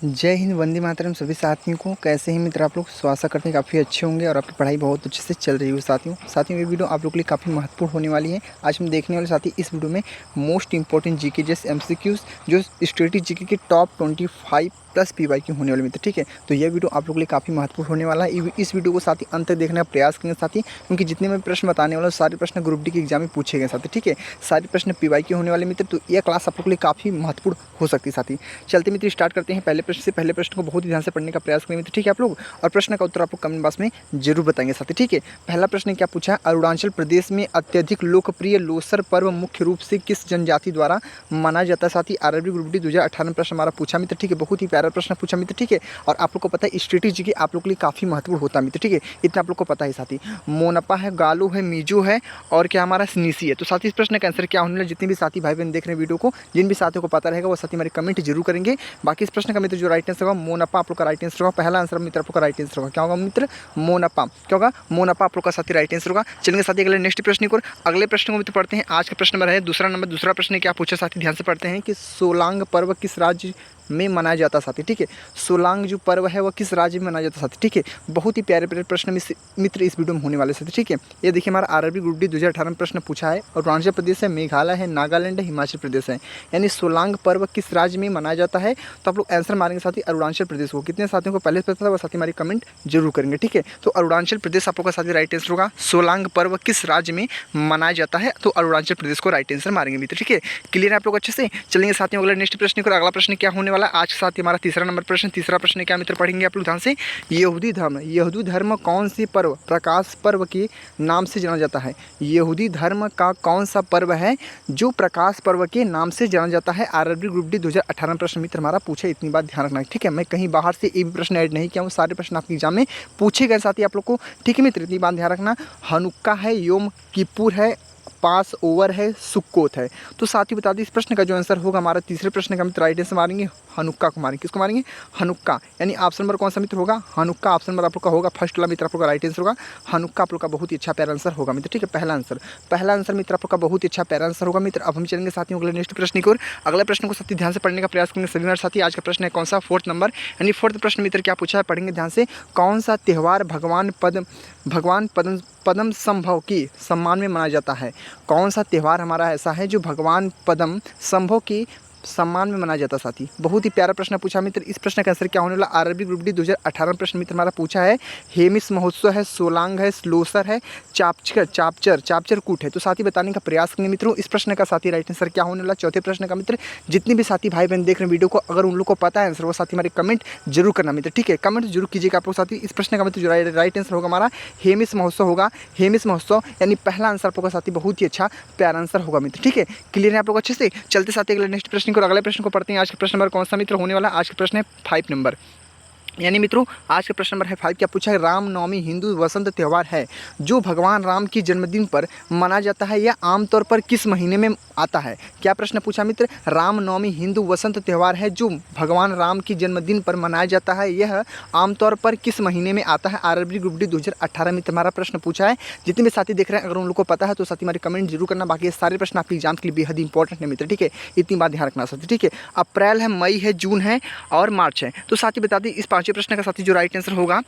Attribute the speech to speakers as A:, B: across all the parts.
A: जय हिंद, वंदे मातरम सभी साथियों को। कैसे हैं मित्र आप लोग? आशा करते हैं काफ़ी अच्छे होंगे और आपकी पढ़ाई बहुत अच्छे से चल रही हो। साथियों ये वीडियो आप लोग के लिए काफ़ी महत्वपूर्ण होने वाली है। आज हम देखने वाले साथी इस वीडियो में मोस्ट इंपॉर्टेंट जीके जैसे एमसीक्यूज जो स्टेटिक जीके के टॉप 25 प्लस पीवाई की होने वाले मित्र, ठीक है। तो यह वीडियो आप लोग के लिए काफ़ी महत्वपूर्ण होने वाला है। इस वीडियो को साथी अंत तक देखने का प्रयास करेंगे साथी, क्योंकि जितने मैं प्रश्न बताने वाला हूँ सारे प्रश्न ग्रुप डी के एग्जाम में पूछे गए साथी, ठीक है। सारे प्रश्न पीवाई के होने वाले मित्र, तो यह क्लास आप लोग के लिए काफ़ी महत्वपूर्ण हो सकती है साथी। चलते मित्र स्टार्ट करते हैं पहले प्रश्न से। पहले प्रश्न को बहुत ही ध्यान से पढ़ने का प्रयास करें मित्र, ठीक है आप लोग। और प्रश्न का उत्तर आपको कमेंट बॉक्स में जरूर बताएंगे साथी, ठीक है। पहला प्रश्न क्या पूछा है? अरुणाचल प्रदेश में अत्यधिक लोकप्रिय लोसर पर्व मुख्य रूप से किस जनजाति द्वारा मनाया जाता है साथी? आरआरबी ग्रुप डी 2018 प्रश्न हमारा पूछा मित्र, ठीक है। बहुत ही प्यारा प्रश्न पूछा मित्र, ठीक है। और आप लोग को पता है स्ट्रेटेजी की आप लोग के लिए काफ़ी महत्वपूर्ण होता है मित्र, ठीक है। इतना आप लोग को पता है साथी। मोनपा है, गालो है, मीजो है और क्या हमारा स्नीसी है। तो साथी इस प्रश्न का आंसर क्या होने वाला? जितने भी साथी भाई बहन देख रहे हैं वीडियो को, जिन भी साथियों को पता रहेगा वो साथी हमारे कमेंट जरूर करेंगे। बाकी इस प्रश्न का मित्र जो राइट आंसर होगा मोनपा आप लोग का राइट आंसर होगा। पहला आंसर मित्र आप लोग का राइट आंसर होगा। क्या होगा मित्र? मोनपा। क्या होगा? मोनपा आप लोग का साथी राइट आंसर होगा। चलेंगे साथी अगले नेक्स्ट प्रश्न को। अगले प्रश्न को मित्र पढ़ते हैं। आज का प्रश्न नंबर है दूसरा नंबर। दूसरा प्रश्न क्या पूछा साथी? ध्यान से पढ़ते हैं कि सोलांग पर्व किस राज्य में मनाया जाता साथी, ठीक है। सोलांग जो पर्व है वह किस राज्य में मनाया जाता साथी, ठीक है। बहुत ही प्यारे प्यारे प्रश्न मित्र इस वीडियो में होने वाले साथी, ठीक है। ये देखिए हमारा आरआरबी ग्रुप डी 2018 में प्रश्न पूछा है। और अरुणाचल प्रदेश है, मेघालय है, नागालैंड है, हिमाचल प्रदेश है। यानी सोलांग पर्व किस राज्य में मनाया जाता है? तो आप लोग आंसर मारेंगे साथी अरुणाचल प्रदेश को। कितने साथियों को पहले से पता था वो साथी हमारी कमेंट जरूर करेंगे, ठीक है। तो अरुणाचल प्रदेश आप लोग का साथी राइट आंसर होगा। सोलांग पर्व किस राज्य में मनाया जाता है? तो अरुणाचल प्रदेश को राइट आंसर मारेंगे मित्र, ठीक है। क्लियर है आप लोग अच्छे से? चलेंगे साथियों अगले नेक्स्ट प्रश्न को। अगला प्रश्न क्या होने वाला है आज के साथ हमारा तीसरा नंबर प्रश्न। तीसरा प्रश्न क्या मित्र पढ़ेंगे आप लोग ध्यान से। यहूदी धर्म कौन सी पर्व प्रकाश पर्व के नाम से जाना जाता है? यहूदी धर्म का कौन सा पर्व है जो प्रकाश पर्व के नाम से जाना जाता है? आरआरबी ग्रुप डी 2018 प्रश्न मित्र हमारा पूछे। इतनी बात ध्यान रखना है, ठीक है। मैं कहीं बाहर से एक भी प्रश्न ऐड नहीं किया हूँ, सारे प्रश्न आपके एग्जाम में पूछे गए साथी आप लोग को, ठीक है मित्र। इतनी बात ध्यान रखना। हनुक्का है, योम किपुर है, पास ओवर है, सुक्कोत है। तो साथ ही बता दी इस प्रश्न का जो आंसर होगा हमारा तीसरे प्रश्न का मित्र राइट आंसर मारेंगे हनुक्का को मारेंगे। किसको मारेंगे? हनुक्का। यानी ऑप्शन नंबर कौन सा मित्र होगा? हनुक्का ऑप्शन नंबर आप लोग का होगा। फर्स्ट वाला मित्र आप लोग का राइट आंसर होगा हनुक्का। आप लोग का बहुत ही अच्छा प्यारा आंसर होगा मित्र, ठीक है। पहला आंसर मित्र आप लोग का बहुत ही अच्छा प्यारा आंसर होगा मित्र। अब हम चलेंगे साथियों अगले नेक्स्ट प्रश्न की ओर। अगले प्रश्न को साथी ध्यान से पढ़ने का प्रयास करेंगे सभी साथी। आज का प्रश्न है कौन सा? Fourth number. यानी फोर्थ प्रश्न मित्र क्या पूछा है पढ़ेंगे ध्यान से। कौन सा त्यौहार भगवान पद्म संभव की सम्मान में मनाया जाता है? कौन सा त्यौहार हमारा ऐसा है जो भगवान पद्म संभव की सम्मान में मनाया जाता साथी? बहुत ही प्यारा प्रश्न पूछा मित्र। इस प्रश्न का आंसर क्या होने वाला? आरआरबी ग्रुप डी 2018 प्रश्न मित्र हमारा पूछा है। हेमिस महोत्सव है, सोलांग है, स्लोसर है, चापचर कूट है। तो साथी बताने का प्रयास करेंगे मित्रों। इस प्रश्न का साथी राइट आंसर क्या होने वाला? चौथे प्रश्न का मित्र जितने भी साथी भाई बहन देख रहे हैं वीडियो को, अगर उन लोग को पता है आंसर वो साथी हमारे कमेंट जरूर करना मित्र, ठीक है। कमेंट जरूर कीजिएगा आप लोग साथी। इस प्रश्न का मित्र जो राइट आंसर होगा हमारा हेमिस महोत्सव होगा। हेमिस महोत्सव यानी पहला आंसर आप लोग का साथी बहुत ही अच्छा प्यारा आंसर होगा मित्र, ठीक है। क्लियर है आप लोग अच्छे से? चलते साथी अगले नेक्स्ट प्रश्न को। अगले प्रश्न को पढ़ते हैं। आज का प्रश्न नंबर कौन सा मित्र होने वाला? आज का प्रश्न है 5 नंबर। यानी मित्रों आज का प्रश्न नंबर है 5। क्या पूछा है? रामनवमी हिंदू वसंत त्यौहार है जो भगवान राम की जन्मदिन पर मनाया जाता है। यह आमतौर पर किस महीने में आता है? क्या प्रश्न पूछा मित्र? रामनवमी हिंदू वसंत त्यौहार है जो भगवान राम की जन्मदिन पर मनाया जाता है, यह आमतौर पर किस महीने में आता है? आरआरबी ग्रुप डी 2018 मित्र हमारा प्रश्न पूछा है। जितने भी साथी देख रहे हैं अगर उन लोग को पता है तो साथी हमारे कमेंट जरूर करना। बाकी ये सारे प्रश्न आपके एग्जाम के लिए बेहद इंपॉर्टेंट है मित्र, ठीक है। इतनी बात ध्यान रखना साथी, ठीक है। अप्रैल है, मई है, जून है और मार्च है। तो साथी बता दें इस पांचवें प्रश्न का साथी जो राइट आंसर होगा।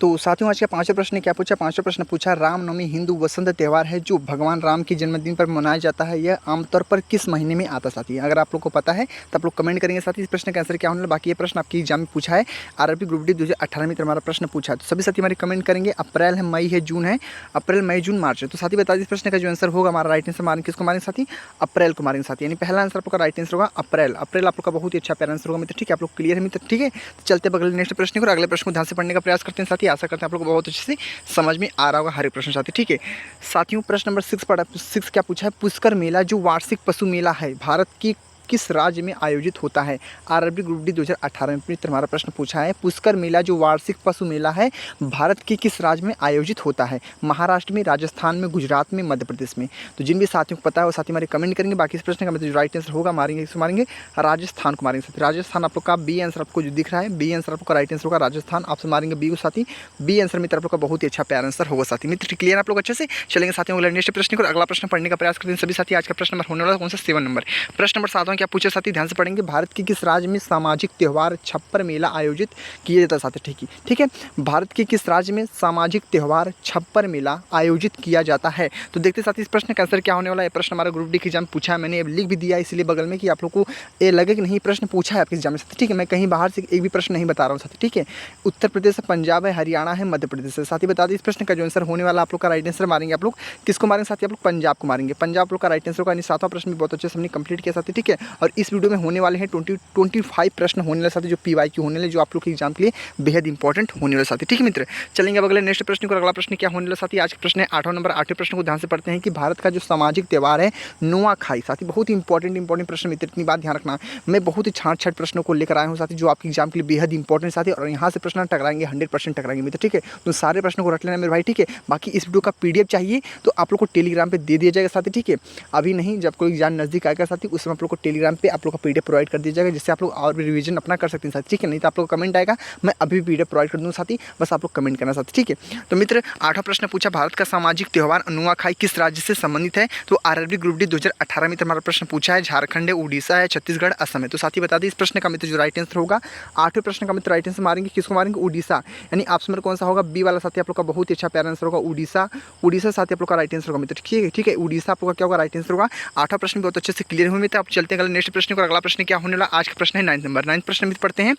A: तो साथियों आज का पांचवा प्रश्न क्या पूछा? पांचवा प्रश्न पूछा रामनवमी हिंदू वसंत त्यौहार है जो भगवान राम के जन्मदिन पर मनाया जाता है, यह आमतौर पर किस महीने में आता साथी? अगर आप लोग को पता है तो आप लोग कमेंट करेंगे साथी। इस प्रश्न का आंसर क्या होने वाला? बाकी ये प्रश्न आपके एग्जाम में पूछा है। आरआरबी ग्रुप डी 2018 में हमारा प्रश्न पूछा है। तो सभी साथी हमारे कमेंट करेंगे। अप्रैल है, मई है, जून है। अप्रैल, मई, जून, मार्च है। तो साथी बता दें इस प्रश्न का जो आंसर होगा हमारा राइट आंसर मारेंगे किसको मारेंगे साथी? अप्रैल को मारेंगे साथी। यानी पहला आंसर आपका राइट आंसर होगा अप्रैल। अप्रैल आप लोग का बहुत ही अच्छा प्यारा आंसर होगा मित्र, ठीक है। आप लोग क्लियर है मित्र, ठीक है। तो चलते अगले नेक्स्ट प्रश्न को। अगले प्रश्न को ध्यान से पढ़ने का प्रयास करते हैं साथी। आशा करते हैं आप लोग बहुत अच्छे से समझ में आ रहा होगा हर एक प्रश्न साथी, ठीक है। साथियों प्रश्न नंबर 6 क्या पूछा है? पुष्कर मेला जो वार्षिक पशु मेला है भारत की किस राज्य में आयोजित होता है? आरआरबी ग्रुप डी 2018 में हमारा प्रश्न पूछा है। पुष्कर मेला जो वार्षिक पशु मेला है भारत के किस राज्य में आयोजित होता है? महाराष्ट्र में, राजस्थान में, गुजरात में, मध्य प्रदेश में। तो जिन भी साथियों को पता है वो साथी हमारे कमेंट करेंगे। बाकी इस प्रश्न का मतलब जो राइट आंसर होगा मारेंगे किसको मारेंगे? राजस्थान को मारेंगे साथी। राजस्थान आप लोग का बी आंसर आपको जो दिख रहा है, बी आंसर आपका राइट आंसर होगा राजस्थान। आपसे मारेंगे बी को साथी। बी आंसर मित्र आप लोग का बहुत ही अच्छा प्यारा आंसर होगा साथी। मित्र क्लियर आप लोग अच्छे से? चलेंगे साथियों नेक्स्ट प्रश्न को। अगला प्रश्न पढ़ने का प्रयास करते हैं सभी साथी। आज का प्रश्न नंबर होने वाला कौन सा? 7 नंबर। प्रश्न नंबर 7 क्या पूछा साथी, ध्यान से पढ़ेंगे। भारत के किस राज्य में सामाजिक त्यौहार छप्पर मेला आयोजित किया जाता है साथी, ठीक है। भारत के किस राज्य में सामाजिक त्यौहार छप्पर मेला आयोजित किया जाता है। तो देखते साथी इस प्रश्न का आंसर क्या होने वाला है। प्रश्न हमारा ग्रुप डी के एग्जाम पूछा है, मैंने लिख भी दिया इसलिए बगल में कि आप लोग को ये लगे कि नहीं प्रश्न पूछा है आपके एग्जाम में साथी, ठीक है। मैं कहीं बाहर से एक भी प्रश्न नहीं बता रहा हूँ साथी, ठीक है। उत्तर प्रदेश है, पंजाब है, हरियाणा है, मध्य प्रदेश है साथी। बता दें इस प्रश्न का जो आंसर होने वाला आप लोग का राइट आंसर मारेंगे आप लोग किसको मारेंगे साथी, आप लोग पंजाब को मारेंगे। पंजाब आप लोग का राइट आंसर होगा। यानी 7वां प्रश्न भी बहुत अच्छे से हमने कंप्लीट किया साथी, ठीक है। और इस वीडियो में होने वाले हैं 25 प्रश्न होने वाले साथी, जो PYQ होने वाले, जो आप लोग के एग्जाम के लिए बेहद इंपॉर्टेंट होने वाले साथी, ठीक है मित्र। चलेंगे अब अगले नेक्स्ट प्रश्न को। अगला प्रश्न क्या होने वाला साथी, आज का प्रश्न है 8वां नंबर। 8वें प्रश्न को ध्यान से पढ़ते हैं कि भारत का जो सामाजिक त्यौहार है नुआखाई साथी, बहुत ही इंपॉर्टेंट प्रश्न मित्र, इतनी बात ध्यान रखना। मैं बहुत ही छाट प्रश्नों को लेकर आया हूँ साथी, जो आपके एग्जाम के लिए बेहद इंपॉर्टेंट साथी, और यहाँ से प्रश्न टकराएंगे 100% टकराएंगे मित्र, ठीक है। तो सारे प्रश्नों को रट लेना मेरे भाई, ठीक है। बाकी इस वीडियो का PDF चाहिए तो आप लोग को टेलीग्राम पे दे दिया जाएगा साथी, ठीक है। अभी नहीं, जब कोई एग्जाम नजदीक आएगा साथी उस समय आप लोग को टेलीग्राम पे आप लोग का PDF प्रोवाइड कर दिया जाएगा, जिससे आप लोग और भी रिवीजन अपना कर सकते हैं साथी, ठीक है। नहीं तो आप लोग को कमेंट आएगा, मैं अभी PDF प्रोवाइड कर दूँ साथी, बस आप लोग कमेंट करना साथी, ठीक है। तो मित्र 8वां प्रश्न पूछा, भारत का सामाजिक त्यौहार नुआखाई किस राज्य से संबंधित है। तो RRB ग्रुप डी 2018 में हमारा प्रश्न पूछा है, झारखंड है, उड़ीसा है, छत्तीसगढ़, असम है। तो साथी बता दें इस प्रश्न का मित्र जो राइट आंसर होगा, 8वें प्रश्न का मित्र राइट आंसर मारेंगे किसको मारेंगे, उड़ीसा। यानी ऑप्शन नंबर कौन सा होगा, बी वाला साथी आप लोग का बहुत ही अच्छा प्यारा आंसर होगा, उड़ीसा। उड़ीसा साथी आप लोग का राइट आंसर होगा मित्र, ठीक है। उड़ीसा आप लोग का क्या होगा, राइट आंसर होगा। 8वां प्रश्न बहुत अच्छे से क्लियर हुए मित्र। आप चलते हैं अगले नेक्स्ट प्रश्न को। अगला प्रश्न क्या होने वाला, आज का प्रश्न है 9 नंबर। 9 प्रश्न मित्र पढ़ते हैं।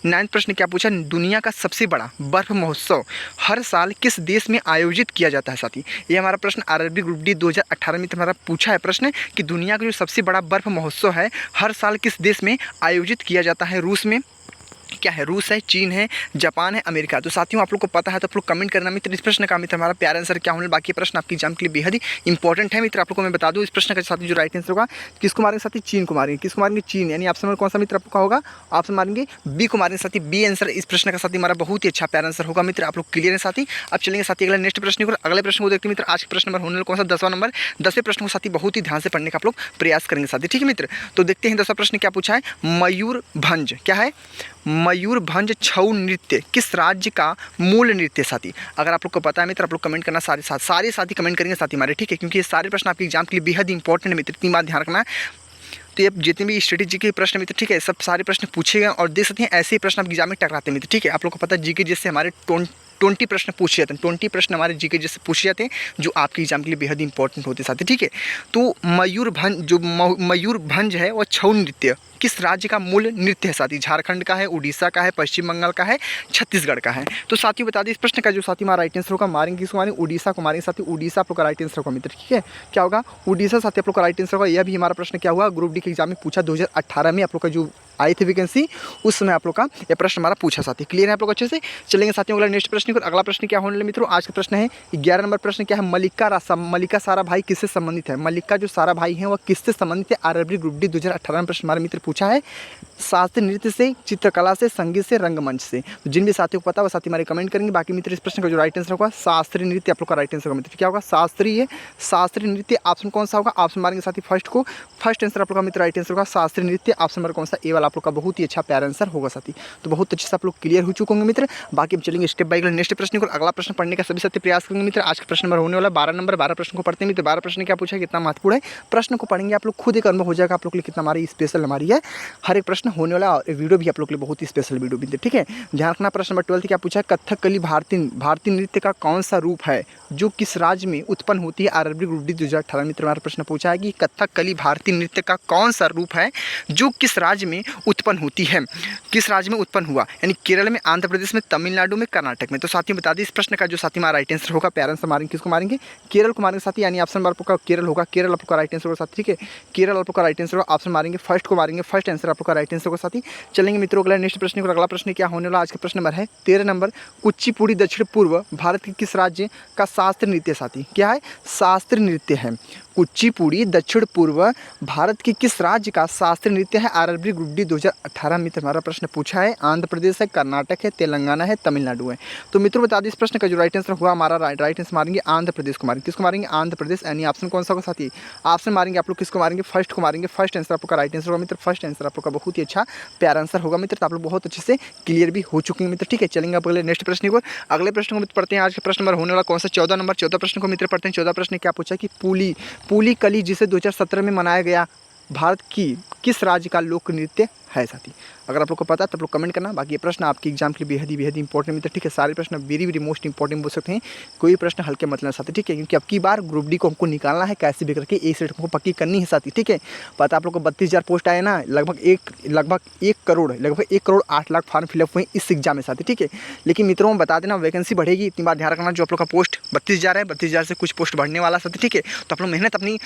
A: 9 प्रश्न क्या पूछा, दुनिया का सबसे बड़ा बर्फ महोत्सव हर साल किस देश में आयोजित किया जाता है साथी। ये हमारा प्रश्न RRB ग्रुप डी 2018 में हमारा पूछा है प्रश्न कि दुनिया का जो सबसे बड़ा बर्फ महोत्सव है हर साल किस देश में आयोजित किया जाता है। रूस में क्या है, रूस है, चीन है, जापान है, अमेरिका। तो साथियों आप लोग को पता है तो आप लोग कमेंट करना मित्र इस प्रश्न का मित्र हमारा प्यारा आंसर क्या होने। बाकी प्रश्न आपकी एग्जाम के लिए बेहद ही इंपॉर्टेंट है मित्र। आप लोग को मैं बता दूं इस प्रश्न का साथी जो राइट आंसर होगा किसको मारेंगे साथी, चीन को मारेंगे। किसको मारेंगे, चीन। यानी ऑप्शन नंबर कौन सा मित्र आपका होगा, ऑप्शन मारेंगे बी को मारेंगे साथी। बी आंसर इस प्रश्न का साथी हमारा बहुत ही अच्छा प्यारा आंसर होगा मित्र। आप लोग क्लियर है साथी। अब चलेंगे साथी अगले नेक्स्ट प्रश्न को। अगले प्रश्न को देखते हैं मित्र, आज के प्रश्न नंबर होने वाला कौन सा, 10वां नंबर। 10वें प्रश्न को साथी बहुत ही ध्यान से पढ़ने का आप लोग प्रयास करेंगे साथी, ठीक है मित्र। तो देखते हैं 10वां प्रश्न क्या पूछा है, मयूरभंज क्या है, मयूरभंज छऊ नृत्य किस राज्य का मूल नृत्य साथी। अगर आप लोग को पता है मित्र आप लोग कमेंट करना, सारे साथी कमेंट करेंगे साथी हमारे, ठीक है। क्योंकि ये सारे प्रश्न आपके एग्जाम के लिए बेहद इंपॉर्टेंट है मित्र, इतनी बात ध्यान रखना। तो ये जितने भी स्ट्रेटेजी के प्रश्न मित्र, ठीक है, सब सारे प्रश्न पूछे गए और देख सकते हैं ऐसे ही प्रश्न आप एग्जाम में टकराते हैं मित्र, ठीक है। आप लोग को पता है जीके जैसे हमारे 20 प्रश्न पूछे जाते हैं, 20 प्रश्न हमारे जीके जैसे पूछे जाते हैं जो आपके एग्जाम के लिए बेहद इंपॉर्टेंट होते हैं साथी, ठीक है। तो मयूरभंज है वो छऊ नृत्य किस राज्य का मूल नृत्य है साथी, झारखंड का है, उड़ीसा का है, पश्चिम बंगाल का है, छत्तीसगढ़ का है। तो साथियों बता दें इस प्रश्न का जो साथी हमारा राइट आंसर होगा, मारेंगे किसको मारेंगे, उड़ीसा को मारेंगे साथी। उड़ीसा आप लोग का राइट आंसर होगा मित्र, ठीक है। क्या होगा, उड़ीसा साथी आप लोग का राइट आंसर होगा। यह भी हमारा प्रश्न क्या हुआ, ग्रुप डी के एग्जाम में पूछा 2018 में आप लोग का जो आई थी वैकेंसी, उस समय आप लोग का यह प्रश्न हमारा पूछा साथी। क्लियर है आप लोग अच्छे से। चलेंगे साथियों अगला नेक्स्ट प्रश्न को। अगला प्रश्न क्या होने वाला मित्रों, आज का प्रश्न है 11 नंबर प्रश्न क्या है, मल्लिका साराभाई किससे संबंधित है। मल्लिका जो साराभाई हैं वह किससे संबंधित है। RRB ग्रुप डी 2018 में प्रश्न हमारे मित्र पूछा है, शास्त्रीय नृत्य से, चित्रकला से, संगीत से, रंगमंच से। तो जिन भी साथियों को पता है वो साथी हमारे कमेंट करेंगे। बाकी मित्र इस प्रश्न का जो राइट आंसर होगा शास्त्रीय नृत्य आप लोग का राइट आंसर होगा मित्र। क्या होगा, शास्त्रीय नृत्य। ऑप्शन कौन सा होगा, ऑप्शन मारेंगे साथी फर्स्ट को, फर्स्ट आंसर आप लोग का मित्र राइट आंसर होगा शास्त्रीय नृत्य। ऑप्शन नंबर कौन सा, ए वाला आप लोग का बहुत ही अच्छा प्यारा आंसर होगा साथी। तो बहुत अच्छे से आप लोग क्लियर हो चुके होंगे मित्र। बाकी हम चलेंगे स्टेप बाय नेक्स्ट प्रश्न को। अगला प्रश्न पढ़ने का सभी साथी प्रयास करेंगे मित्र। आज का प्रश्न नंबर होने वाला 12 नंबर। 12 प्रश्न को पढ़ते हैं मित्र। 12 प्रश्न क्या पूछा है, कितना महत्वपूर्ण है, प्रश्न को पढ़ेंगे आप लोग खुद एक अनुभव हो जाएगा आप लोग के लिए कितना हमारी स्पेशल हमारी है हर एक प्रश्न होने वाला। वीडियो भी आप लोग के लिए बहुत ही स्पेशल वीडियो भी, ठीक है। ध्यान रखना। प्रश्न नंबर 12 क्या पूछा है, कथकली भारतीय नृत्य का कौन सा रूप है जो किस राज्य में उत्पन्न होती है। RRB ग्रुप डी 2018 मित्र हमारा प्रश्न पूछा है कि कथकली भारतीय नृत्य का कौन सा रूप है जो किस राज्य में उत्पन्न होती है, किस राज्य में उत्पन्न हुआ। यानी केरल में, आंध्र प्रदेश में, तमिलनाडु में, कर्नाटक में। तो साथियों बता दें इस प्रश्न का जो साथी हमारा राइट आंसर होगा, प्यारा आंसर मारेंगे किसको मारेंगे, केरल को मारेंगे साथी। यानी ऑप्शन नंबर केरल होगा, केरल आपका राइट आंसर होगा साथी, ठीक है। केरल आपका राइट आंसर होगा। ऑप्शन मारेंगे फर्स्ट को मारेंगे, फर्स्ट आंसर आपका राइट आंसर होगा साथी। चलेंगे मित्रों अगला नेक्स्ट प्रश्न को। अगला प्रश्न क्या होने वाला, आज का प्रश्न नंबर है 13 नंबर। कुचिपुड़ी दक्षिण पूर्व भारत के किस राज्य का शास्त्रीय नृत्य साथी, क्या है, शास्त्रीय नृत्य है। कुचिपुड़ी दक्षिण पूर्व भारत के किस राज्य का शास्त्रीय नृत्य है। RRB ग्रुप डी 2018 में हमारा प्रश्न पूछा है। आंध्र प्रदेश है, कर्नाटक है, तेलंगाना है, तमिलनाडु है। तो मित्रों बता दें इस प्रश्न का जो राइट आंसर हुआ हमारा राइट आंसर मारेंगे आंध्र प्रदेश को मारेंगे। किसको मारेंगे, आंध्र प्रदेश। यानी ऑप्शन कौन सा होगा साथी, ऑप्शन मारेंगे आप लोग किसको मारेंगे, फर्स्ट को मारेंगे। फर्स्ट आंसर आपका राइट आंसर होगा मित्र। फर्स्ट आंसर आप लोग का बहुत ही अच्छा प्यारा आंसर होगा मित्र। तो आप लोग बहुत अच्छे से क्लियर भी हो चुके हैं मित्र, ठीक है। चलेंगे आप अगले नेक्स्ट प्रश्न को। अगले प्रश्न को मित्र पढ़ते हैं। आज का प्रश्न नंबर होने वाला कौन सा, 14 नंबर। 14 प्रश्न को मित्र पढ़ते हैं। 14 प्रश्न क्या पूछा कि पुली कली जिसे 2017 में मनाया गया भारत की किस राज्य का लोक नृत्य है साथी। अगर आप लोग को पता है तो आप लोग कमेंट करना। बाकी ये प्रश्न आपके एग्जाम के लिए बेहद ही इंपॉर्टेंट मित्र, ठीक है। सारे प्रश्न वेरी वेरी मोस्ट इंपॉर्टेंट बोल सकते हैं, कोई प्रश्न हल्के मत लेना साथी, ठीक है। क्योंकि अब की बार ग्रुप डी को हमको निकालना है कैसे भी करके, एक सीट हमको पक्की करनी है साथी, ठीक है। पता आप लोग को 32,000 पोस्ट आए ना, लगभग एक करोड़ 8 लाख फॉर्म फिलअप हुए इस एग्जाम में साथी, ठीक है। लेकिन मित्रों बता देना वैकेंसी बढ़ेगी, इतनी बार ध्यान रखना। जो आप लोग का पोस्ट 32,000 है, 32,000 से कुछ पोस्ट बढ़ने वाला साथी, ठीक है। तो आप लोग मेहनत अपनी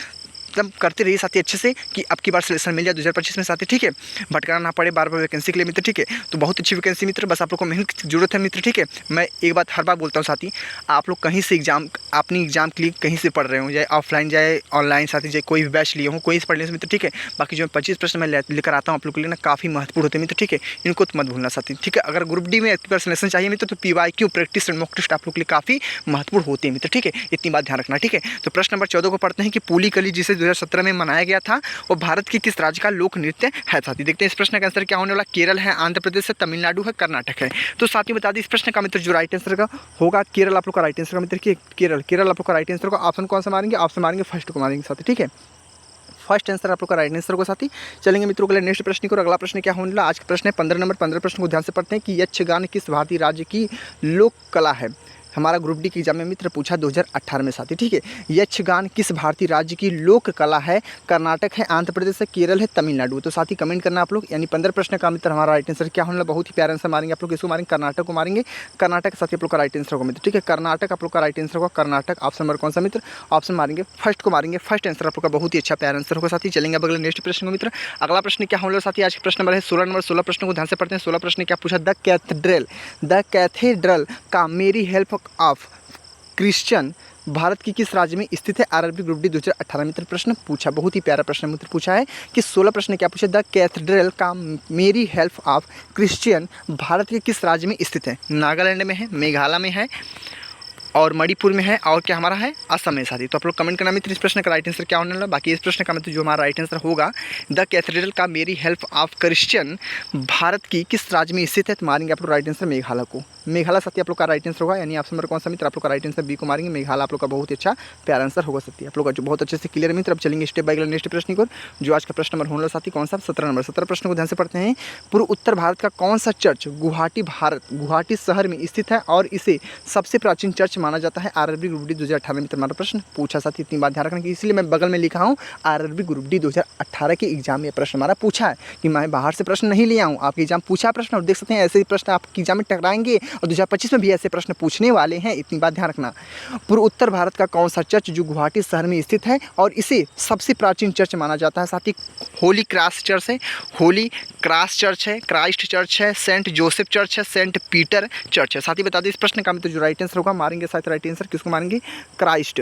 A: एकदम करते रहिए साथी अच्छे से, कि अब की बार सिलेक्शन मिल जाए 2025 में साथी, ठीक है। भटकाना ना पड़े बार बार वैकेंसी के लिए मित्र, ठीक है। तो बहुत अच्छी वैकेंसी मित्र, बस आप लोग को मेहनत की जरूरत है मित्र, ठीक है। मैं एक बात हर बार बोलता हूँ साथी, आप लोग कहीं से अपनी एग्जाम के लिए कहीं से पढ़ रहे हो, चाहे ऑफलाइन चाहे ऑनलाइन साथी, चाहे कोई भी बैच लिए हो, कोई से पढ़ ले मित्र, ठीक है। बाकी जो 25 प्रश्न मैं लेकर आता हूँ आप लोग के लिए ना, काफ़ी महत्वपूर्ण होते हैं मित्र, ठीक है। इनको तो मत भूलना साथी, ठीक है। अगर ग्रुप डी में एक बार सिलेक्शन चाहिए मित्र, तो PYQ practice and mock test आप लोग के लिए काफ़ी महत्वपूर्ण होते हैं मित्र, ठीक है। इतनी बात ध्यान रखना, ठीक है। तो प्रश्न नंबर 14 को पढ़ते हैं कि पुलिकली जिसे 2017 में मनाया गया था वो भारत की किस राज्य का लोक नृत्य है साथी। देखते हैं इस प्रश्न का आंसर क्या होने वाला। केरल है, आंध्र प्रदेश है, तमिलनाडु है, कर्नाटक है। तो साथी बता दी इस प्रश्न का मित्र जो राइट आंसर का होगा केरल आप लोग का राइट आंसर का मित्र, केरल आप लोग का राइट आंसर का ऑप्शन कौन सा मारेंगे, ऑप्शन मारेंगे फर्स्ट को मारेंगे साथी, ठीक है। फर्स्ट आंसर आप लोग का राइट आंसर को साथी। चलेंगे मित्रों के लिए नेक्स्ट प्रश्न की ओर। अगला प्रश्न क्या होने वाला, आज का प्रश्न है 15 नंबर। 15 प्रश्न को ध्यान से पढ़ते हैं कि यक्षगान किस भारतीय राज्य की लोक कला है। हमारा ग्रुप डी के एग्जाम में मित्र पूछा 2018 में साथी, ठीक है। यक्षगान किस भारतीय राज्य की लोक कला है। कर्नाटक है, आंध्र प्रदेश है, केरल है, तमिलनाडु। तो साथी कमेंट करना आप लोग। यानी 15 प्रश्न का मित्र हमारा राइट आंसर क्या होने वाला, बहुत ही प्यारा आंसर मारेंगे आप लोग। इसको मारेंगे कर्नाटक को मारेंगे, कर्नाटक साथी आप लोग का राइट आंसर होगा मित्र, ठीक है। कर्नाटक आप लोग का राइट आंसर होगा, कर्नाटक। ऑप्शन नंबर कौन सा मित्र, ऑप्शन मारेंगे फर्स्ट को मारेंगे, फर्स्ट आंसर आप लोग का बहुत ही अच्छा प्यारा आंसर होगा साथी। चलेंगे अब अगले नेक्स्ट प्रश्न को मित्र। अगला प्रश्न क्या होने वाला साथी, आज का प्रश्न नंबर है 16 नंबर। 16 प्रश्न को ध्यान से पढ़ते हैं। 16 प्रश्न क्या पूछा, द कैथेड्रल का मेरी हेल्प ऑफ क्रिश्चियन भारत की किस राज्य में स्थित है। RRB ग्रुप डी 2018 मित्र प्रश्न पूछा, बहुत ही प्यारा प्रश्न मित्र पूछा है कि 16 प्रश्न क्या पूछा, द कैथेड्रल का मेरी हेल्प ऑफ क्रिश्चियन भारत के किस राज्य में स्थित है। नागालैंड में है, मेघालय में है, और मणिपुर में है, और क्या हमारा है, असम में साथी। तो आप लोग कमेंट करना मित्र इस प्रश्न का राइट आंसर क्या होने वाला। बाकी इस प्रश्न का मित्र जो हमारा राइट आंसर होगा, द कैथेड्रल का मेरी हेल्प ऑफ क्रिश्चियन भारत की किस राज्य में स्थित है। तो मारेंगे आप लोग राइट आंसर मेघालय को, मेघालय साथी आप लोग का राइट आंसर होगा। यानी ऑप्शन नंबर कौन सा मित्र, आप लोग का राइट आंसर बी को मारेंगे, मेघालय आप लोग का बहुत ही अच्छा प्यारा आंसर होगा साथी। आप लोग का जो बहुत अच्छे से क्लियर है मित्र। अब चलेंगे स्टेप बाय नेक्स्ट प्रश्न को, जो आज का प्रश्न नंबर होने वाला साथी कौन सा, 17 नंबर। 17 प्रश्न को ध्यान से पढ़ते हैं। पूर्व उत्तर भारत का कौन सा चर्च गुवाहाटी शहर में स्थित है और इसे सबसे प्राचीन चर्च माना जाता है। RRB ग्रुप डी 2018 में हमारा प्रश्न पूछा साथी, इतनी बात ध्यान रखना कि इसलिए मैं बगल में लिखा हूँ RRB ग्रुप डी 2018 के एग्जाम में प्रश्न हमारा पूछा है, कि मैं बाहर से प्रश्न नहीं लिया हूँ, आपके एग्जाम पूछा प्रश्न। और देख सकते हैं ऐसे ही प्रश्न आपके एग्जाम में टकराएंगे और 2025 में भी ऐसे प्रश्न पूछने वाले हैं, इतनी बात ध्यान रखना। पूर्व उत्तर भारत का कौन सा चर्च जो गुवाहाटी शहर में स्थित है और इसे सबसे प्राचीन चर्च माना जाता है साथी। होली क्रॉस चर्च है, होली क्रॉस चर्च है, क्राइस्ट चर्च है, सेंट जोसेफ चर्च है, सेंट पीटर चर्च है साथी। बता दें इस प्रश्न का तो जो राइट आंसर होगा, मारेंगे साथ राइट आंसर किसको मारेंगे, क्राइस्ट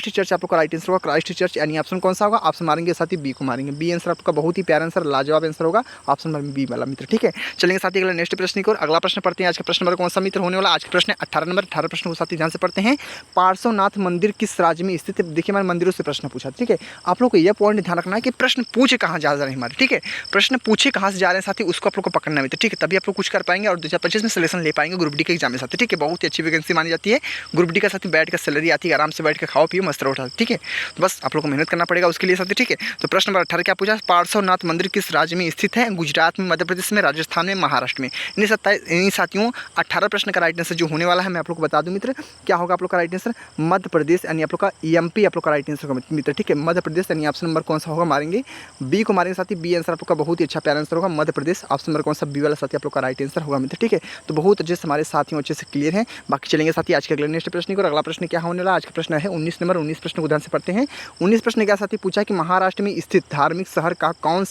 A: चर्च आप लोग का राइट आंसर होगा, क्राइस्ट चर्च। यानी ऑप्शन कौन सा होगा, ऑप्शन मारेंगे साथी बी को मारेंगे, बी आंसर आपका बहुत ही प्यारा आंसर लाजवाब आंसर होगा, ऑप्शन नंबर बी वाला मित्र, ठीक है। चलेंगे साथी अगला नेक्स्ट प्रश्न की ओर। अगला प्रश्न पढ़ते हैं। आज का प्रश्न नंबर कौन सा मित्र होने वाला, आज का प्रश्न है 18 नंबर। 18 प्रश्न को साथी ध्यान से पढ़ते हैं। पार्श्वनाथ मंदिर किस राज्य में स्थित है। देखिए हमारे मंदिरों से प्रश्न पूछा, ठीक है। आप लोग को यह पॉइंट ध्यान रखना है कि प्रश्न पूछे कहाँ जा रहे हैं हमारे, ठीक है। प्रश्न पूछे कहाँ से जा रहे हैं साथी, उसको आप लोग को पकड़ना है, ठीक है। तभी आप लोग कुछ कर पाएंगे और 2025 में सिलेक्शन ले पाएंगे ग्रुप डी के एग्जाम में साथी, ठीक है। बहुत ही अच्छी वैकेंसी मानी जाती है ग्रुप डी का साथी। बैठ कर सैलरी आती है, आराम से बैठ कर खाओ पियो मस्त रहो, ठीक है। तो बस आप लोग को मेहनत करना पड़ेगा उसके लिए साथी, ठीक है। तो प्रश्न नंबर 18 क्या पूछा, पार्श्वनाथ मंदिर किस राज्य में स्थित है। गुजरात में, मध्य प्रदेश में, राजस्थान में, महाराष्ट्र में। इन साथियों 18 प्रश्न का राइट आंसर जो होने वाला है मैं आप लोग को बता दूं मित्र, क्या होगा आप लोग का राइट आंसर, मध्य प्रदेश। यानी आप लोग का MP आप लोग का राइट आंसर होगा मित्र, ठीक है। मध्य प्रदेश यानी ऑप्शन नंबर कौन सा होगा, मारेंगे बी को मारेंगे साथी। बी आंसर आप लोग का बहुत ही अच्छा प्यारा आंसर होगा, मध्य प्रदेश। ऑप्शन नंबर कौन सा, बी वाला साथी आप लोग का राइट आंसर होगा मित्र, ठीक है। तो बहुत अच्छे से हमारे साथियों अच्छे से क्लियर है। बाकी चलेंगे साथी आज के अगले नेक्स्ट प्रश्न को। अगला प्रश्न क्या होने वाला, आज का प्रश्न है 19 नंबर। 19 प्रश्न को ध्यान से पढ़ते हैं। 19 प्रश्न क्या साथी पूछा कि महाराष्ट्र में स्थित धार्मिक शहर का कौन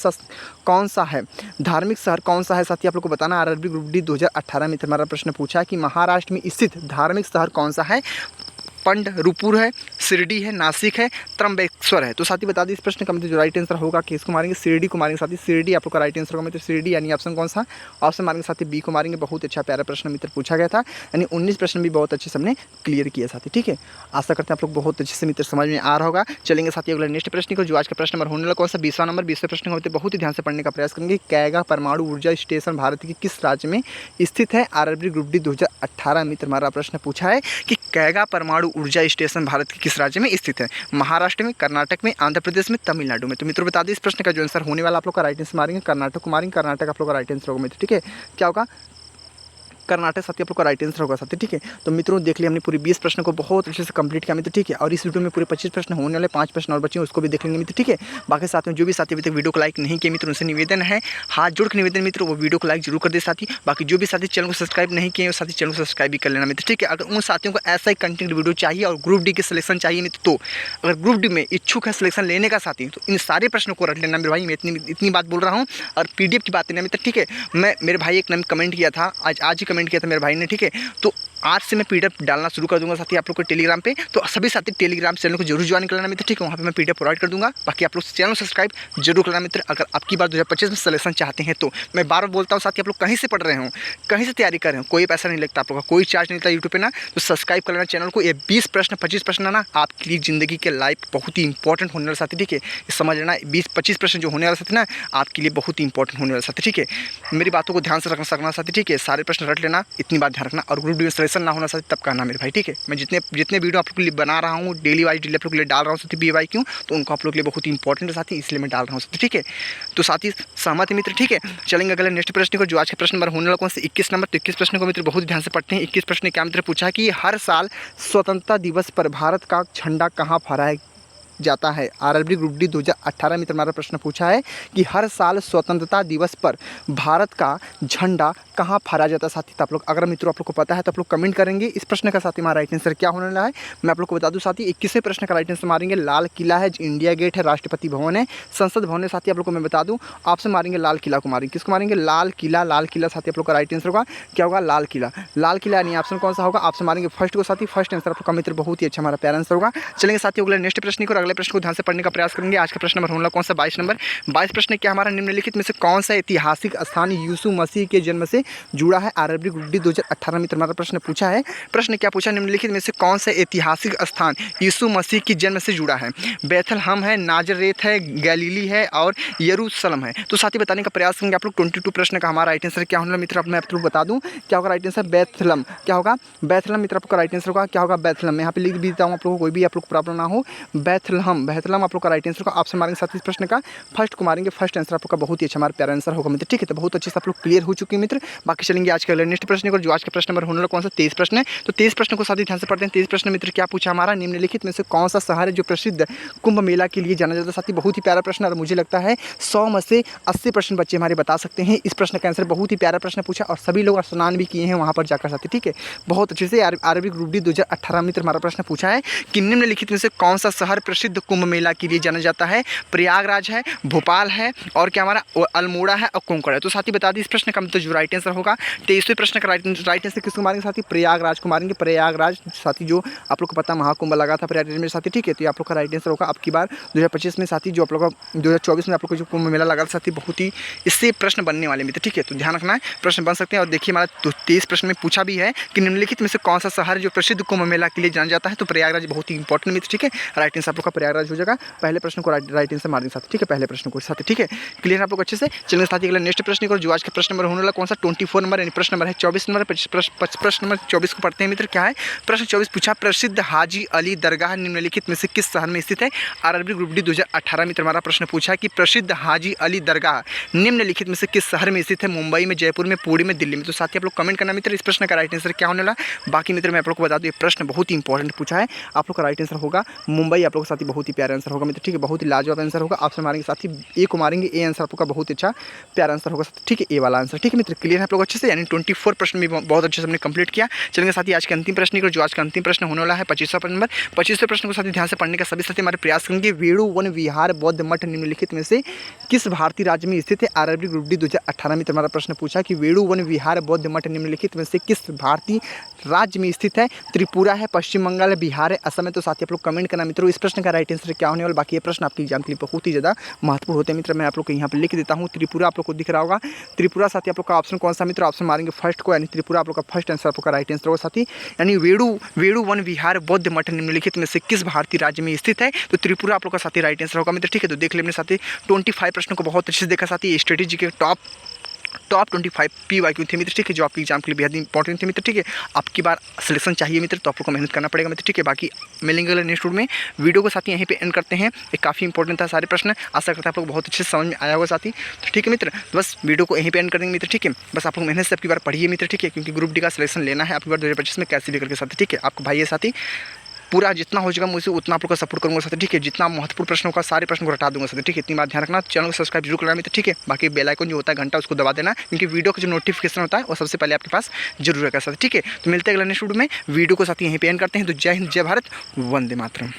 A: सा है, धार्मिक शहर कौन सा है साथी आप लोग को बताना। RRB ग्रुप डी 2018 में हमारा प्रश्न पूछा कि महाराष्ट्र में स्थित धार्मिक शहर कौन सा है। पंढरपुर है, शिरडी है, नासिक है, त्र्यंबकेश्वर है। तो साथी बता दी इस प्रश्न का मतलब जो राइट आंसर होगा कि इसको मारेंगे शिरडी को मारेंगे साथी। शिरडी आप लोग का राइट आंसर होगा मित्र, शिरडी। यानी ऑप्शन कौन सा, ऑप्शन मारेंगे साथी बी को मारेंगे। बहुत अच्छा प्यारा प्रश्न मित्र पूछा गया था। यानी 19 प्रश्न भी बहुत अच्छे से हमने क्लियर किया साथी, ठीक है। आशा करते हैं आप लोग बहुत अच्छे से मित्र समझ में आ रहा होगा। चलेंगे साथी अगला नेक्स्ट प्रश्न को, जो आज का प्रश्न नंबर होने वाला कौन सा, 20वां नंबर। 20वें प्रश्न को बहुत ही ध्यान से पढ़ने का प्रयास करेंगे। कैगा परमाणु ऊर्जा स्टेशन भारत के किस राज्य में स्थित है। RRB ग्रुप डी 2018 मित्र हमारा प्रश्न पूछा है कि कैगा परमाणु ऊर्जा स्टेशन भारत के किस राज्य में स्थित है? महाराष्ट्र में, कर्नाटक में, आंध्र प्रदेश में, तमिलनाडु में। तो मित्रों बता दें इस प्रश्न का जो आंसर होने वाला आप लोग का राइट आंसर मारेंगे कर्नाटक को मारेंगे। कर्नाटक आप लोग का राइट आंसर होगा मित्र, ठीक है। क्या होगा? कर्नाटक साथी आप लोग का राइट आंसर होगा साथी, ठीक है। तो मित्रों देख लिया हमने पूरी 20 प्रश्न को बहुत अच्छे से कंप्लीट किया मित्र, ठीक है। और इस वीडियो में पूरे 25 प्रश्न होने वाले, 5 प्रश्न और बचे हैं उसको भी देख लेंगे मित्र, ठीक है। बाकी साथियों जो भी साथी अभी तक वीडियो को लाइक नहीं किए मित्र उनसे निवेदन है, हाथ जोड़ के निवेदन मित्र, वो वीडियो को लाइक जरूर कर दे साथी। बाकी जो भी साथी चैनल को सब्सक्राइब नहीं किए साथी चैनल को सब्सक्राइब भी कर लेना मित्र, ठीक है। अगर उन साथियों को ऐसा ही कंटेंट वीडियो चाहिए और ग्रुप डी की सिलेक्शन चाहिए मित्र, तो अगर ग्रुप डी में इच्छुक है सिलेक्शन लेने का साथी तो इन सारे प्रश्नों को रख लेना मेरे भाई। मैं इतनी बात बोल रहा हूँ। और PDF की बात नहीं मित्र, ठीक है। मैं मेरे भाई एक ने कमेंट किया था, आज ही कमेंट किया था मेरे भाई ने, ठीक है। तो आज से मैं PDF डालना शुरू कर दूंगा साथी आप लोग को टेलीग्राम पे। तो सभी साथी टेलीग्राम चैनल को जरूर ज्वाइन कर लेना मित्र, ठीक है। वहाँ पे मैं PDF प्रोवाइड कर दूंगा। बाकी आप लोग चैनल सब्सक्राइब जरूर करना मित्र। अगर आपकी बार 2025 में सिलेक्शन चाहते हैं तो मैं बार बार बोलता हूँ साथी, आप लोग कहीं से पढ़ रहे हो, कहीं से तैयारी कर रहे हो, कोई पैसा नहीं लगता आप लोग का, कोई चार्ज नहीं लगता यूट्यूब पे ना। तो सब्सक्राइब कर लेना चैनल को। ये 20 प्रश्न 25 प्रश्न ना आपके लिए ज़िंदगी के लाइफ बहुत ही इंपॉर्टेंट होने वाला साथी, ठीक है। समझ लेना 20-25 प्रश्न जो होने वाला साथी ना आपके लिए बहुत ही इंपॉर्टेंट होने वाला साथी, ठीक है। मेरी बातों को ध्यान से रखना साथी, ठीक है। सारे प्रश्न रट लेना, इतनी बात ध्यान रखना। और ग्रुप डी में सिलेक्शन ना होना साथी तब कहना मेरे भाई, ठीक है। मैं जितने वीडियो आप लोग के लिए बना रहा हूँ डेली वाइज आप लोग के लिए डाल रहा हूँ साथी BY क्यों, तो उनको आप लोग के लिए बहुत ही इंपॉर्टेंट है साथी, इसलिए मैं डाल रहा हूँ साथी, ठीक है। तो साथी सहमत है मित्र, ठीक है। चलेंगे अगले नेक्स्ट प्रश्न को, जो आज के प्रश्न नंबर होने वाला कौन से 21 नंबर। तो 21 प्रश्न को मित्र बहुत ध्यान से पढ़ते हैं। 21 प्रश्न क्या मित्र पूछा कि हर साल स्वतंत्रता दिवस पर भारत का झंडा कहाँ फहराया जाता है? RRB ग्रुप डी 2018 मित्र हमारा प्रश्न पूछा है कि हर साल स्वतंत्रता दिवस पर भारत का झंडा कहाँ फहराया जाता है साथी। तो आप लोग अगर मित्रों आप लोग को पता है तो आप लोग कमेंट करेंगे। इस प्रश्न का साथी हमारा राइट आंसर क्या होने वाला है मैं आप लोग को बता दूं साथी। 21वें प्रश्न का राइट आंसर मारेंगे लाल किला है, इंडिया गेट है, राष्ट्रपति भवन है, संसद भवन है साथी। आप लोग को मैं बता दूं आपसे मारेंगे लाल किला को मारेंगे। किसको मारेंगे? लाल किला। लाल किला साथी आप लोग का राइट आंसर होगा क्या होगा? लाल किला। लाल किला यानी ऑप्शन कौन सा होगा? आपसे मारेंगे फर्स्ट को साथी। फर्स्ट आंसर आप लोग का मित्र बहुत ही अच्छा हमारा प्यारा आंसर होगा। चलेंगे साथी अगले नेक्स्ट प्रश्न को, अगले प्रश्न को ध्यान से पढ़ने का प्रयास करेंगे। आज का प्रश्न नंबर होना कौन सा? 22 नंबर। 22 प्रश्न क्या हमारा निम्नलिखित में से कौन सा ऐतिहासिक स्थान यीशु मसीह के जन्म से जुड़ा है? RRB ग्रुप डी 2018 में हमारा प्रश्न पूछा है। प्रश्न क्या पूछा? निम्नलिखित में से कौन सा ऐतिहासिक स्थान यीशु मसीह के जन्म से जुड़ा है? बेथलहम है, नाजरेत है, गलीली है और यरूशलेम है। तो साथी बताने का प्रयास करेंगे आप लोग। 22 प्रश्न का हमारा राइट आंसर क्या होना मित्र मैं आप लोग बता दूं क्या होगा राइट आंसर? बेथलहम। क्या होगा? बेथलहम मित्र आपका राइट आंसर होगा क्या होगा? बेथलहम। यहाँ पे लिख भी देता हूँ आप लोगों को, कोई भी आप लोग प्रॉब्लम ना हो। बेथलहम, बेथलहम आप लोग का राइट आंसर होगा। आपसे मारेंगे साथ इस प्रश्न का फर्स्ट को मारेंगे। फर्स्ट आंसर आपका बहुत ही अच्छा हमारा प्यारा आंसर होगा मित्र, ठीक है। तो बहुत अच्छे से आप लोग क्लियर हो चुके हैं मित्र। बाकी चलेंगे आज के नेक्स्ट प्रश्न को, जो आज का प्रश्न नंबर होने वाला कौन सा? 23 प्रश्न है। तो 23 प्रश्न को साथी ध्यान से पढ़ते हैं। 23 प्रश्न मित्र क्या पूछा हमारा? निम्नलिखित में से कौन सा शहर है जो प्रसिद्ध कुंभ मेला के लिए जाना जाता है? साथी बहुत ही प्यारा प्रश्न और मुझे लगता है 100 में से 80 प्रश्न बच्चे हमारे बता सकते हैं। इस प्रश्न का आंसर बहुत ही प्यारा प्रश्न पूछा और सभी लोग स्नान भी किए हैं वहाँ पर जाकर साथी, ठीक है। बहुत अच्छे से RRB ग्रुप डी 2018 मित्र हमारा प्रश्न पूछा है कि निम्नलिखित में से कौन सा शहर प्रसिद्ध कुंभ मेला के लिए जाना जाता है? प्रयागराज है, भोपाल है और क्या हमारा अल्मोड़ा है और कोंकण है। तो साथी बता दी इस प्रश्न का मतलब जो राइट आंसर होगा 23वें प्रश्न का राइट आंसर किसको मारेंगे साथी? प्रयागराज को मारेंगे। प्रयागराज साथी जो आप लोग को पता महाकुंभ लगा था प्रयागराज में साथी, ठीक है। तो ये आप लोग का राइट आंसर होगा। आपकी बार 2025 में साथी जो आप लोग का 2024 में आप लोग को जो कुंभ मेला लगा था साथी बहुत ही इससे प्रश्न बनने वाले मित्र, ठीक है। तो ध्यान रखना है प्रश्न बन सकते हैं। और देखिए हमारा 23 प्रश्न में पूछा भी है कि निम्नलिखित में से कौन सा शहर जो प्रसिद्ध कुंभ मेला के लिए जाना जाता है? तो प्रयागराज बहुत ही इंपॉर्टेंट मित्र, ठीक है। राइट आंसर आप लोग का प्रयागराज हो जाएगा। पहले प्रश्न को राइट आंसर मारेंगे साथी, ठीक है। पहले प्रश्न को साथी, ठीक है। क्लियर आप लोग अच्छे से। चलिए साथी अगला नेक्स्ट प्रश्न को, जो आज का प्रश्न नंबर होने वाला कौन सा? 24 नंबर यानी प्रश्न नंबर है 24 नंबर। प्रश्न नंबर 24 को पढ़ते हैं मित्र। क्या है प्रश्न 24 पूछा? प्रसिद्ध हाजी अली दरगाह निम्नलिखित में से किस शहर में स्थित है? RRB ग्रुप डी 2018 मित्र हमारा प्रश्न पूछा कि प्रसिद्ध हाजी अली दरगाह निम्नलिखित में से किस शहर में स्थित है? मुंबई में, जयपुर में, पुणे में, दिल्ली में। तो साथी आप लोग कमेंट करना मित्र इस प्रश्न का राइट आंसर क्या होने वाला। बाकी मित्र मैं आप लोग को बता दूं ये प्रश्न बहुत ही इंपॉर्टेंट पूछा है। आप लोग का राइट आंसर होगा मुंबई। आप लोग साथी बहुत ही प्यारा आंसर होगा मित्र, ठीक है। बहुत ही लाजवाब आंसर होगा। आपसे मारेंगे साथी ए को मारेंगे। ए आंसर आपका बहुत अच्छा प्यारा आंसर होगा, ठीक है। ए वाला आंसर, ठीक है मित्र। क्लियर है आप लोग अच्छे से। यानी 24 प्रश्न भी बहुत अच्छे से हमने कंप्लीट किया। चलेंगे साथी आज के अंतिम प्रश्न को, जो आज का अंतिम प्रश्न होने वाला है 25वां नंबर। 25वें प्रश्न को साथी ध्यान से पढ़ने का सभी साथी हमारे प्रयास करेंगे। वेणु वन विहार बौद्ध मठ निम्नलिखित में से किस भारतीय राज्य में स्थित है? RRB ग्रुप डी 2018 में हमारा प्रश्न पूछा कि वेणु वन विहार बौद्ध मठ निम्नलिखित में से किस भारतीय राज्य में स्थित है? त्रिपुरा है, पश्चिम बंगाल है, बिहार है, असम है। तो साथी आप लोग कमेंट करना मित्रों इस प्रश्न का राइट आंसर क्या होने वाला। बाकी ये प्रश्न आपकी एग्जाम के लिए बहुत ही ज़्यादा महत्वपूर्ण होते हैं मित्र। मैं आप लोग को यहाँ पर लिख देता हूँ। त्रिपुरा आप लोग को दिख रहा होगा। त्रिपुरा साथी आप लोग का ऑप्शन कौन सा मित्र? ऑप्शन मारेंगे फर्स्ट को, यानी त्रिपुरा आप लोग का फर्स्ट आंसर आप लोग का राइट आंसर होगा साथी। यानी वेणु वन विहार बौद्ध मठ निम्नलिखित में से किस भारतीय राज्य में स्थित है? तो त्रिपुरा आप लोग का साथी राइट आंसर होगा मित्र, ठीक है। तो देख ले अपने साथी 25 प्रश्नों को बहुत अच्छे से देखा साथी। स्ट्रेटेजी के टॉप टॉप 25 PYQ थे मित्र, ठीक है, जो आपके एग्जाम के लिए बेहद इंपॉर्टेंट थे मित्र, ठीक है। आपकी बार सिलेक्शन चाहिए मित्र, तो आपको मेहनत करना पड़ेगा मित्र, ठीक है। बाकी मिलेंगे अगले नेक्स्ट वीडियो में। वीडियो को साथ ही यहीं पे एंड करते हैं। ये काफ़ी इंपॉर्टेंट था सारे प्रश्न, आशा करता है आप लोग बहुत अच्छे से समझ में आया होगा साथी। तो ठीक है मित्र, बस वीडियो को यहीं पे एंड कर देंगे मित्र, ठीक है। बस आप लोग मेहनत से आपकी बार पढ़िए मित्र, ठीक है, क्योंकि ग्रुप डी का सिलेक्शन लेना है आपकी बार 2025 में कैसे भी करके साथ, ठीक है। आपको भाई है साथी, पूरा जितना हो जाएगा मुझे उतना आप लोग का सपोर्ट करूँगा साथ, ठीक है। जितना महत्वपूर्ण प्रश्न होगा सारे प्रश्न को हटा दूंगा साथ, ठीक है। इतनी बात ध्यान रखना, चैनल को सब्सक्राइब जरूर करना मित्र, ठीक है। बाकी बेल आइकन जो होता है घंटा उसको दबा देना, क्योंकि वीडियो का जो नोटिफिकेशन होता है वो सबसे पहले आपके पास जरूर रहेगा साथ, ठीक है। तो मिलते हैं अगले नेक्स्ट वीडियो में। वीडियो को साथ यहीं पे एंड करते हैं। तो जय हिंद, जय भारत, वंदे मातरम।